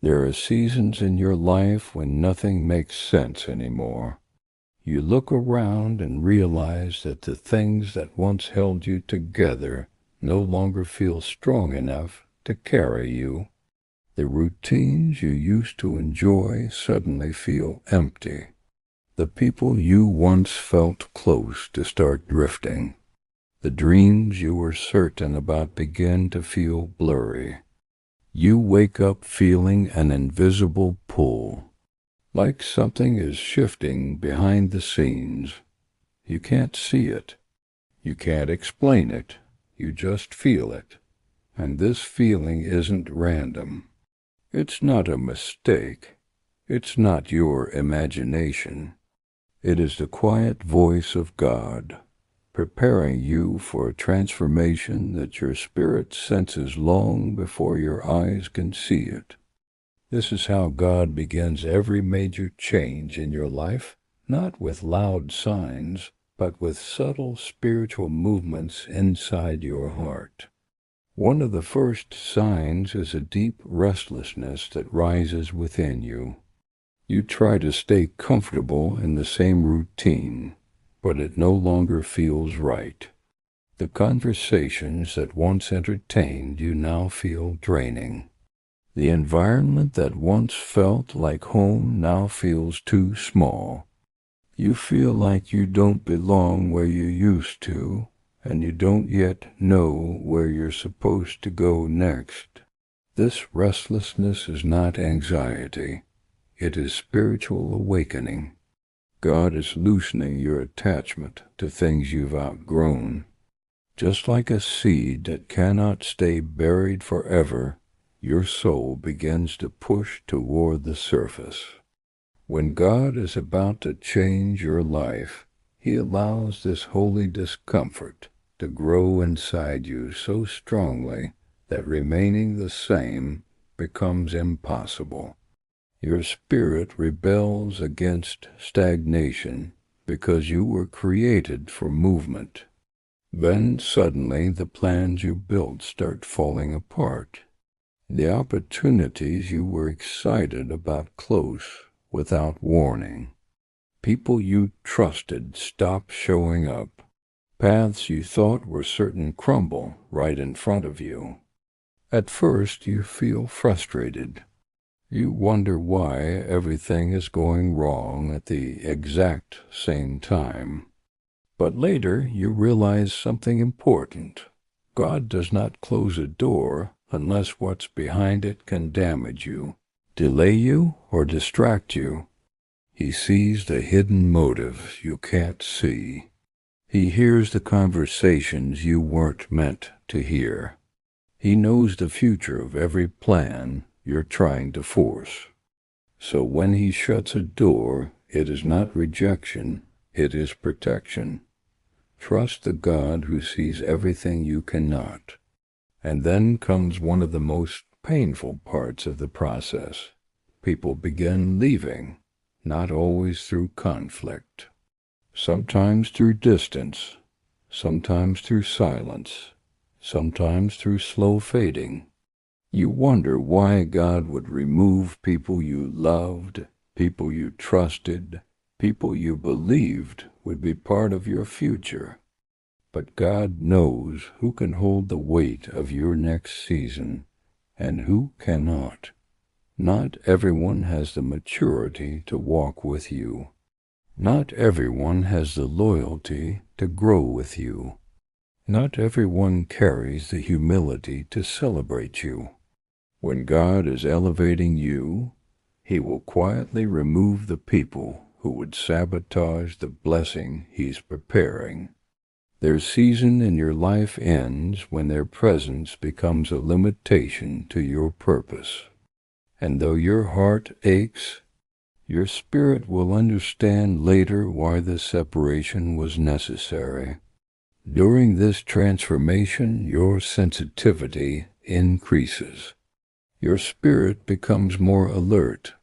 There are seasons in your life when nothing makes sense anymore. You look around and realize that the things that once held you together no longer feel strong enough to carry you. The routines you used to enjoy suddenly feel empty. The people you once felt close to start drifting. The dreams you were certain about begin to feel blurry. You wake up feeling an invisible pull, like something is shifting behind the scenes. You can't see it. You can't explain it. You just feel it. And this feeling isn't random. It's not a mistake. It's not your imagination. It is the quiet voice of God, preparing you for a transformation that your spirit senses long before your eyes can see it. This is how God begins every major change in your life, not with loud signs, but with subtle spiritual movements inside your heart. One of the first signs is a deep restlessness that rises within you. You try to stay comfortable in the same routine, but it no longer feels right. The conversations that once entertained you now feel draining. The environment that once felt like home now feels too small. You feel like you don't belong where you used to, and you don't yet know where you're supposed to go next. This restlessness is not anxiety. It is spiritual awakening. God is loosening your attachment to things you've outgrown. Just like a seed that cannot stay buried forever, your soul begins to push toward the surface. When God is about to change your life, He allows this holy discomfort to grow inside you so strongly that remaining the same becomes impossible. Your spirit rebels against stagnation because you were created for movement. Then suddenly the plans you built start falling apart. The opportunities you were excited about close without warning. People you trusted stop showing up. Paths you thought were certain crumble right in front of you. At first you feel frustrated. You wonder why everything is going wrong at the exact same time. But later you realize something important. God does not close a door unless what's behind it can damage you, delay you, or distract you. He sees the hidden motives you can't see. He hears the conversations you weren't meant to hear. He knows the future of every plan you're trying to force. So when He shuts a door, it is not rejection, it is protection. Trust the God who sees everything you cannot. And then comes one of the most painful parts of the process. People begin leaving, not always through conflict. Sometimes through distance, sometimes through silence, sometimes through slow fading. You wonder why God would remove people you loved, people you trusted, people you believed would be part of your future. But God knows who can hold the weight of your next season and who cannot. Not everyone has the maturity to walk with you. Not everyone has the loyalty to grow with you. Not everyone carries the humility to celebrate you. When God is elevating you, He will quietly remove the people who would sabotage the blessing He's preparing. Their season in your life ends when their presence becomes a limitation to your purpose. And though your heart aches, your spirit will understand later why this separation was necessary. During this transformation, your sensitivity increases. Your spirit becomes more alert.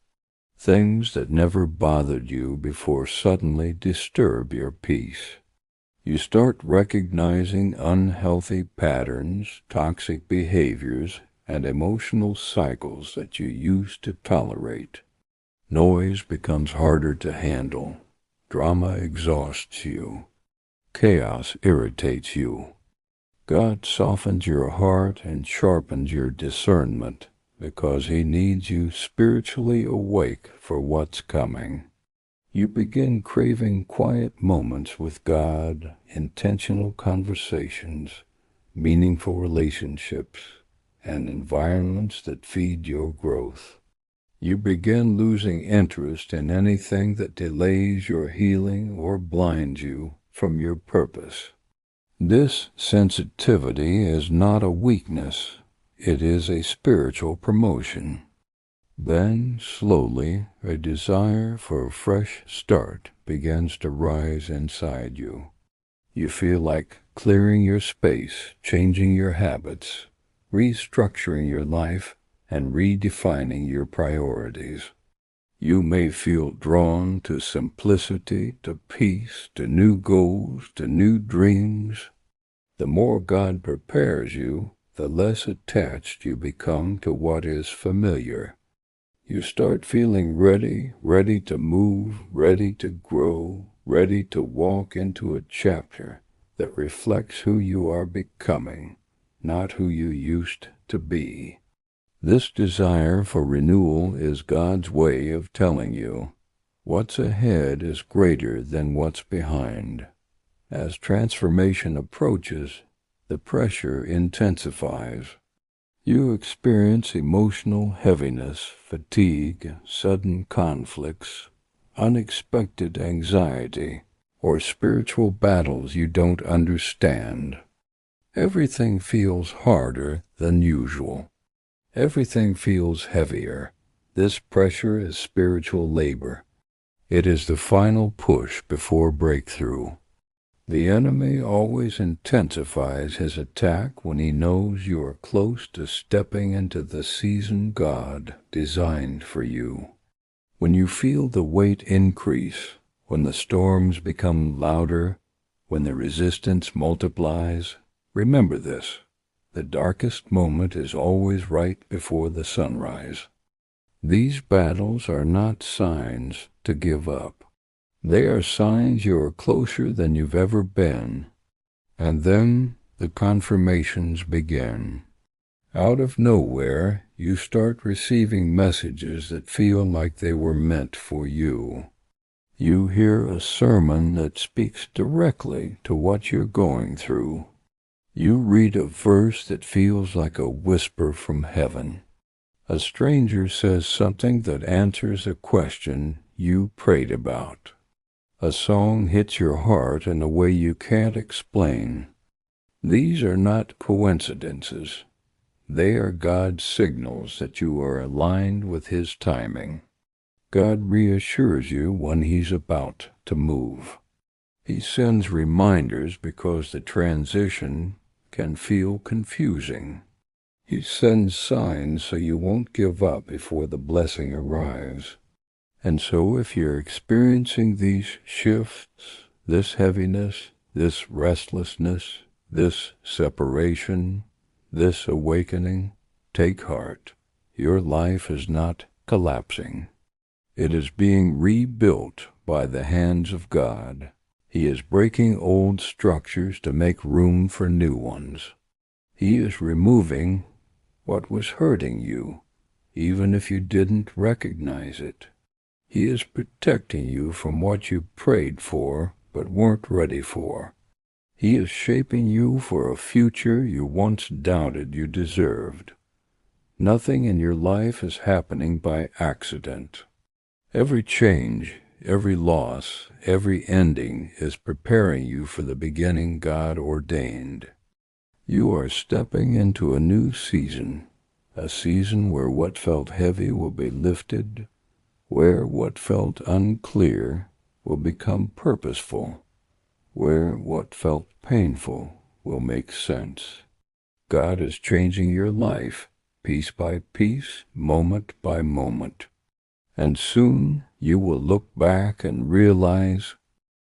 Things that never bothered you before suddenly disturb your peace. You start recognizing unhealthy patterns, toxic behaviors, and emotional cycles that you used to tolerate. Noise becomes harder to handle. Drama exhausts you. Chaos irritates you. God softens your heart and sharpens your discernment because He needs you spiritually awake for what's coming. You begin craving quiet moments with God, intentional conversations, meaningful relationships, and environments that feed your growth. You begin losing interest in anything that delays your healing or blinds you from your purpose. This sensitivity is not a weakness, it is a spiritual promotion. Then, slowly, a desire for a fresh start begins to rise inside you. You feel like clearing your space, changing your habits, restructuring your life, and redefining your priorities. You may feel drawn to simplicity, to peace, to new goals, to new dreams. The more God prepares you, the less attached you become to what is familiar. You start feeling ready to move, ready to grow, ready to walk into a chapter that reflects who you are becoming, not who you used to be. This desire for renewal is God's way of telling you, what's ahead is greater than what's behind. As transformation approaches, the pressure intensifies. You experience emotional heaviness, fatigue, sudden conflicts, unexpected anxiety, or spiritual battles you don't understand. Everything feels harder than usual. Everything feels heavier. This pressure is spiritual labor. It is the final push before breakthrough. The enemy always intensifies his attack when he knows you are close to stepping into the season God designed for you. When you feel the weight increase, when the storms become louder, when the resistance multiplies, remember this: the darkest moment is always right before the sunrise. These battles are not signs to give up. They are signs you are closer than you've ever been. And then the confirmations begin. Out of nowhere, you start receiving messages that feel like they were meant for you. You hear a sermon that speaks directly to what you're going through. You read a verse that feels like a whisper from heaven. A stranger says something that answers a question you prayed about. A song hits your heart in a way you can't explain. These are not coincidences. They are God's signals that you are aligned with His timing. God reassures you when He's about to move. He sends reminders because the transition can feel confusing. He sends signs so you won't give up before the blessing arrives. And so if you're experiencing these shifts, this heaviness, this restlessness, this separation, this awakening, take heart. Your life is not collapsing. It is being rebuilt by the hands of God. He is breaking old structures to make room for new ones. He is removing what was hurting you, even if you didn't recognize it. He is protecting you from what you prayed for but weren't ready for. He is shaping you for a future you once doubted you deserved. Nothing in your life is happening by accident. Every change, every loss, every ending is preparing you for the beginning God ordained. You are stepping into a new season, a season where what felt heavy will be lifted, where what felt unclear will become purposeful, where what felt painful will make sense. God is changing your life, piece by piece, moment by moment. And soon you will look back and realize